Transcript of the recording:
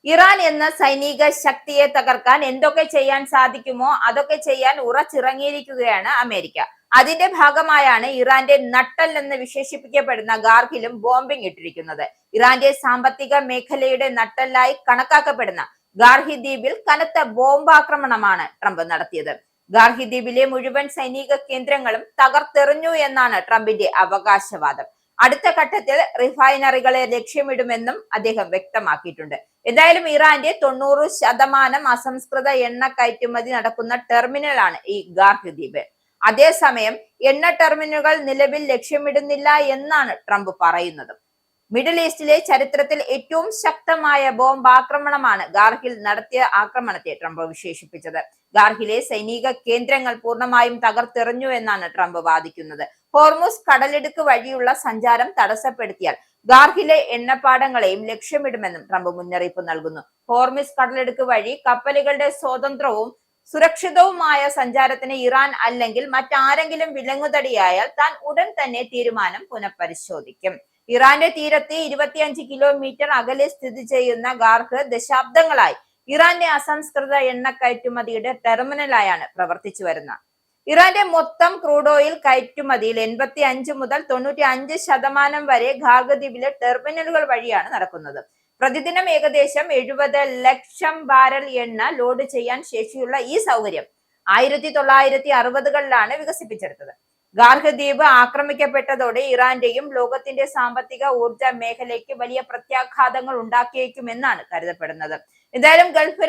Iran എന്ന സൈനിക ശക്തിയെ തകർക്കാൻ എന്തൊക്കെ ചെയ്യാൻ സാധിക്കുമോ അതൊക്കെ ചെയ്യാൻ ഉറച്ചിറങ്ങിയിരിക്കുകയാണ് അമേരിക്ക. അതിന്റെ ഭാഗമായാണ് ഇറാന്റെ നട്ടൽ എന്ന് വിശേഷിപ്പിക്കപ്പെടുന്ന ഗാർഹിലും ബോംബിംഗ് ഇട്ടിരിക്കുന്നത്. ഇറാന്റെ സാമ്പത്തിക മേഖലയുടെ നട്ടെല്ലായി കണക്കാക്കപ്പെടുന്ന ഗാർഹി ദ്വീപിൽ കനത്ത ബോംബാക്രമണമാണ് ട്രംപ് നടത്തിയത്. ഗാർഹി ദ്വീപിലെ മുഴുവൻ സൈനിക കേന്ദ്രങ്ങളും തകർത്തെറിഞ്ഞു എന്നാണ് ട്രംപിന്റെ അവകാശവാദം. അടുത്ത ഘട്ടത്തിൽ റിഫൈനറികളെ ലക്ഷ്യമിടുമെന്നും അദ്ദേഹം വ്യക്തമാക്കിയിട്ടുണ്ട്. എന്തായാലും ഇറാന്റെ 90% അസംസ്കൃത എണ്ണ കയറ്റുമതി നടക്കുന്ന ടെർമിനലാണ് ഈ ഗാർഹി ദ്വീപ്. അതേസമയം എണ്ണ ടെർമിനലുകൾ നിലവിൽ ലക്ഷ്യമിടുന്നില്ല എന്നാണ് ട്രംപ് പറയുന്നത്. മിഡിൽ ഈസ്റ്റിലെ ചരിത്രത്തിൽ ഏറ്റവും ശക്തമായ ബോംബ് ആക്രമണമാണ് ഗാർഹിൽ നടത്തിയ ആക്രമണത്തെ ട്രംപ് വിശേഷിപ്പിച്ചത്. ഗാർഹിലെ സൈനിക കേന്ദ്രങ്ങൾ പൂർണ്ണമായും തകർത്തെറിഞ്ഞു എന്നാണ് ട്രംപ് വാദിക്കുന്നത്. ഹോർമുസ് കടലിടുക്ക് വഴിയുള്ള സഞ്ചാരം തടസ്സപ്പെടുത്തിയാൽ ഗാർഹിലെ എണ്ണപ്പാടങ്ങളെയും ലക്ഷ്യമിടുമെന്നും ട്രംപ് മുന്നറിയിപ്പ് നൽകുന്നു. ഹോർമുസ് കടലിടുക്ക് വഴി കപ്പലുകളുടെ സ്വതന്ത്രവും സുരക്ഷിതവുമായ സഞ്ചാരത്തിന് ഇറാൻ അല്ലെങ്കിൽ മറ്റാരെങ്കിലും വിലങ്ങുതടിയായാൽ താൻ ഉടൻ തന്നെ തീരുമാനം പുനഃപരിശോധിക്കും. ഇറാന്റെ തീരത്ത് 25 കിലോമീറ്റർ അകലെ സ്ഥിതി ചെയ്യുന്ന ഗാർഹ് ദശാബ്ദങ്ങളായി ഇറാന്റെ അസംസ്കൃത എണ്ണ കയറ്റുമതിയുടെ ടെർമിനലായാണ് പ്രവർത്തിച്ചു വരുന്നത്. ഇറാന്റെ മൊത്തം ക്രൂഡ് ഓയിൽ കയറ്റുമതിയിൽ 85 മുതൽ 95% വരെ ഗാർഹ് ദ്വീപിലെ ടെർമിനലുകൾ വഴിയാണ് നടക്കുന്നത്. പ്രതിദിനം ഏകദേശം 70 ലക്ഷം ബാരൽ എണ്ണ ലോഡ് ചെയ്യാൻ ശേഷിയുള്ള ഈ സൗകര്യം 1960കളിലാണ് വികസിപ്പിച്ചെടുത്തത്. ഗാർഹ് ദ്വീപ് ആക്രമിക്കപ്പെട്ടതോടെ ഇറാന്റെയും ലോകത്തിന്റെ സാമ്പത്തിക ഊർജ മേഖലയ്ക്ക് വലിയ പ്രത്യാഘാതങ്ങൾ ഉണ്ടാക്കിയേക്കുമെന്നാണ് കരുതപ്പെടുന്നത്. എന്തായാലും ഗൾഫ്